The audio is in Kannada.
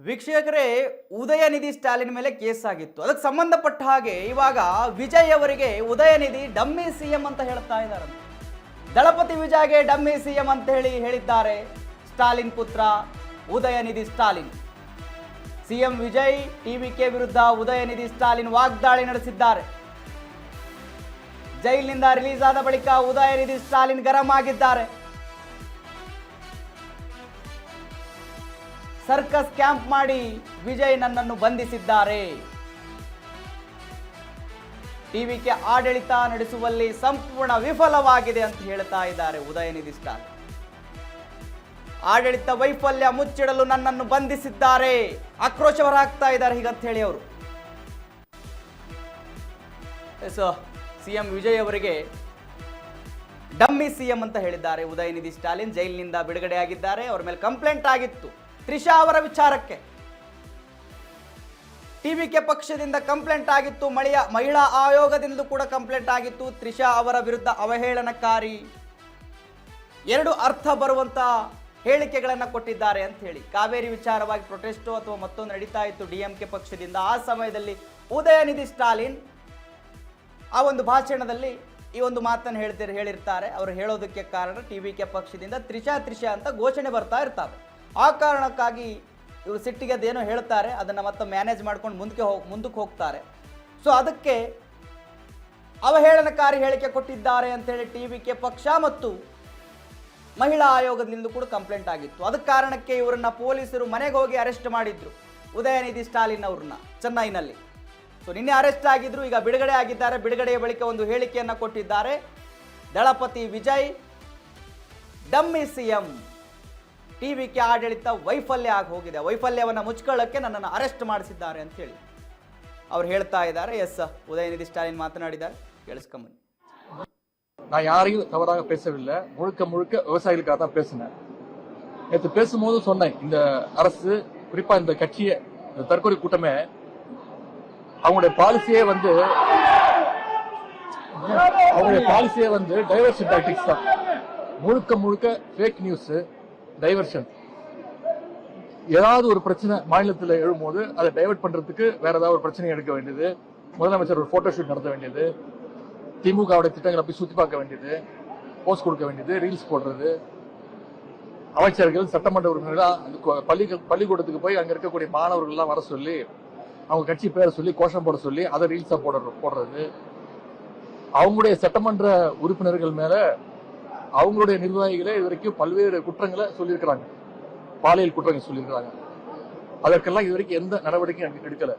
ವೀಕ್ಷಕರೇ, ಉದಯನಿಧಿ ಸ್ಟಾಲಿನ್ ಮೇಲೆ ಕೇಸ್ ಆಗಿತ್ತು. ಅದಕ್ಕೆ ಸಂಬಂಧಪಟ್ಟ ಹಾಗೆ ಇವಾಗ ವಿಜಯ್ ಅವರಿಗೆ ಉದಯನಿಧಿ ಡಮ್ಮಿ ಸಿಎಂ ಅಂತ ಹೇಳ್ತಾ ಇದ್ದಾರೆ. ದಳಪತಿ ವಿಜಯ್ಗೆ ಡಮ್ಮಿ ಸಿಎಂ ಅಂತ ಹೇಳಿದ್ದಾರೆ ಸ್ಟಾಲಿನ್ ಪುತ್ರ ಉದಯನಿಧಿ ಸ್ಟಾಲಿನ್. ಸಿಎಂ ವಿಜಯ್ ಟಿವಿಕೆ ವಿರುದ್ಧ ಉದಯನಿಧಿ ಸ್ಟಾಲಿನ್ ವಾಗ್ದಾಳಿ ನಡೆಸಿದ್ದಾರೆ. ಜೈಲಿನಿಂದ ರಿಲೀಸ್ ಆದ ಬಳಿಕ ಉದಯನಿಧಿ ಸ್ಟಾಲಿನ್ ಗರಂ ಆಗಿದ್ದಾರೆ. ಸರ್ಕಸ್ ಕ್ಯಾಂಪ್ ಮಾಡಿ ವಿಜಯ್ ನನ್ನನ್ನು ಬಂಧಿಸಿದ್ದಾರೆ. ಟಿವಿಕೆ ಆಡಳಿತ ನಡೆಸುವಲ್ಲಿ ಸಂಪೂರ್ಣ ವಿಫಲವಾಗಿದೆ ಅಂತ ಹೇಳ್ತಾ ಇದ್ದಾರೆ ಉದಯನಿಧಿ ಸ್ಟಾಲಿನ್. ಆಡಳಿತ ವೈಫಲ್ಯ ಮುಚ್ಚಿಡಲು ನನ್ನನ್ನು ಬಂಧಿಸಿದ್ದಾರೆ, ಆಕ್ರೋಶ ಹೊರಹಾಕ್ತಾ ಇದ್ದಾರೆ ಹೀಗಂತ ಹೇಳಿ ಅವರು. ಸಿಎಂ ವಿಜಯ್ ಅವರಿಗೆ ಡಮ್ಮಿ ಸಿಎಂ ಅಂತ ಹೇಳಿದ್ದಾರೆ ಉದಯನಿಧಿ ಸ್ಟಾಲಿನ್. ಜೈಲಿನಿಂದ ಬಿಡುಗಡೆಯಾಗಿದ್ದಾರೆ. ಅವರ ಮೇಲೆ ಕಂಪ್ಲೇಂಟ್ ಆಗಿತ್ತು ತ್ರಿಷಾ ಅವರ ವಿಚಾರಕ್ಕೆ. ಟಿವಿಕೆ ಪಕ್ಷದಿಂದ ಕಂಪ್ಲೇಂಟ್ ಆಗಿತ್ತು, ಮಹಿಳಾ ಆಯೋಗದಿಂದ ಕೂಡ ಕಂಪ್ಲೇಂಟ್ ಆಗಿತ್ತು. ತ್ರಿಷಾ ಅವರ ವಿರುದ್ಧ ಅವಹೇಳನಕಾರಿ, ಎರಡು ಅರ್ಥ ಬರುವಂತ ಹೇಳಿಕೆಗಳನ್ನು ಕೊಟ್ಟಿದ್ದಾರೆ ಅಂತ ಹೇಳಿ ಕಾವೇರಿ ವಿಚಾರವಾಗಿ ಪ್ರೊಟೆಸ್ಟೋ ಅಥವಾ ಮತ್ತೊಂದು ನಡೀತಾ ಇತ್ತು ಡಿಎಂಕೆ ಪಕ್ಷದಿಂದ. ಆ ಸಮಯದಲ್ಲಿ ಉದಯನಿಧಿ ಸ್ಟಾಲಿನ್ ಆ ಒಂದು ಭಾಷಣದಲ್ಲಿ ಈ ಒಂದು ಮಾತನ್ನು ಹೇಳಿರ್ತಾರೆ. ಅವರು ಹೇಳೋದಕ್ಕೆ ಕಾರಣ ಟಿವಿಕೆ ಪಕ್ಷದಿಂದ ತ್ರಿಷಾ ಅಂತ ಘೋಷಣೆ ಬರ್ತಾ ಇರ್ತಾರೆ. ಆ ಕಾರಣಕ್ಕಾಗಿ ಇವರು ಸಿಟ್ಟಿಗೆ ಅದೇನೋ ಹೇಳ್ತಾರೆ, ಅದನ್ನು ಮತ್ತೆ ಮ್ಯಾನೇಜ್ ಮಾಡ್ಕೊಂಡು ಮುಂದಕ್ಕೆ ಹೋಗ್ತಾರೆ. ಸೊ ಅದಕ್ಕೆ ಅವಹೇಳನಕಾರಿ ಹೇಳಿಕೆ ಕೊಟ್ಟಿದ್ದಾರೆ ಅಂತೇಳಿ ಟಿವಿಕೆ ಪಕ್ಷ ಮತ್ತು ಮಹಿಳಾ ಆಯೋಗದಿಂದ ಕೂಡ ಕಂಪ್ಲೇಂಟ್ ಆಗಿತ್ತು. ಅದಕ್ಕೆ ಕಾರಣಕ್ಕೆ ಇವರನ್ನ ಪೊಲೀಸರು ಮನೆಗೆ ಹೋಗಿ ಅರೆಸ್ಟ್ ಮಾಡಿದ್ರು, ಉದಯನಿಧಿ ಸ್ಟಾಲಿನ್ ಅವ್ರನ್ನ ಚೆನ್ನೈನಲ್ಲಿ. ಸೊ ನಿನ್ನೆ ಅರೆಸ್ಟ್ ಆಗಿದ್ರು, ಈಗ ಬಿಡುಗಡೆ ಆಗಿದ್ದಾರೆ. ಬಿಡುಗಡೆಯ ಬಳಿಕ ಒಂದು ಹೇಳಿಕೆಯನ್ನು ಕೊಟ್ಟಿದ್ದಾರೆ. ದಳಪತಿ ವಿಜಯ್ ಡಮ್ಮಿ ಸಿಎಂ, ಟಿವಿಕೆ ಆಡಳಿತ ವೈಫಲ್ಯ ಆಗಿ ಹೋಗಿದೆ, ವೈಫಲ್ಯವನ್ನು ಮುಚ್ಕೊಳ್ಳೋಕ್ಕೆ ನನ್ನನ್ನು ಅರೆಸ್ಟ್ ಮಾಡಿಸಿದ್ದಾರೆ ಅಂತ ಹೇಳಿ ಅವ್ರು ಹೇಳ್ತಾ ಇದ್ದಾರೆ. ಎಸ್, உதயநிதி ஸ்டாலின் மாத்தனாடிதார், கேளுஸ்கம்மன். நான் யாரையும் தவறாக பேசவில்லை, முழுக்க முழுக்க விவசாயிகளுக்காக தான் பேசினேன். நேற்று பேசும்போது சொன்னேன், இந்த அரசு குறிப்பா இந்த கட்சியை, இந்த தற்கொலை கூட்டமே அவங்களுடைய பாலிசியே வந்து டைவர்ஷன் டாக்டிக்ஸ் தான். முழுக்க முழுக்க ஃபேக் நியூஸ், டைவர்ஷன். ஏதாவது ஒரு பிரச்சனை மாநிலத்தில் எழும்போது அதை டைவர்ட் பண்றதுக்கு வேற ஏதாவது ஒரு பிரச்சனை எடுக்க வேண்டியது, முதலமைச்சர் ஒரு போட்டோ ஷூட் நடத்த வேண்டியது, திமுகவுடைய திட்டங்களை போய் சுத்தி பார்க்க வேண்டியது, போஸ்ட் கொடுக்க வேண்டியது, ரீல்ஸ் போடுறது, அமைச்சர்கள் சட்டமன்ற உறுப்பினர்கள் பள்ளிக்கூடத்துக்கு போய் அங்க இருக்கக்கூடிய மாணவர்கள் எல்லாம் வர சொல்லி அவங்க கட்சி பேரை சொல்லி கோஷம் போட சொல்லி அதை ரீல்ஸா போடுறது, அவங்களுடைய சட்டமன்ற உறுப்பினர்கள் மேல அவங்களுடைய நிர்வாகிகளே இதுவரைக்கும் பல்வேறு குற்றங்களை சொல்லியிருக்கிறாங்க, பாலியல் குற்றங்கள் சொல்லியிருக்கிறாங்க. அதற்கெல்லாம் இதுவரைக்கும் எந்த நடவடிக்கையும் எடுக்கல.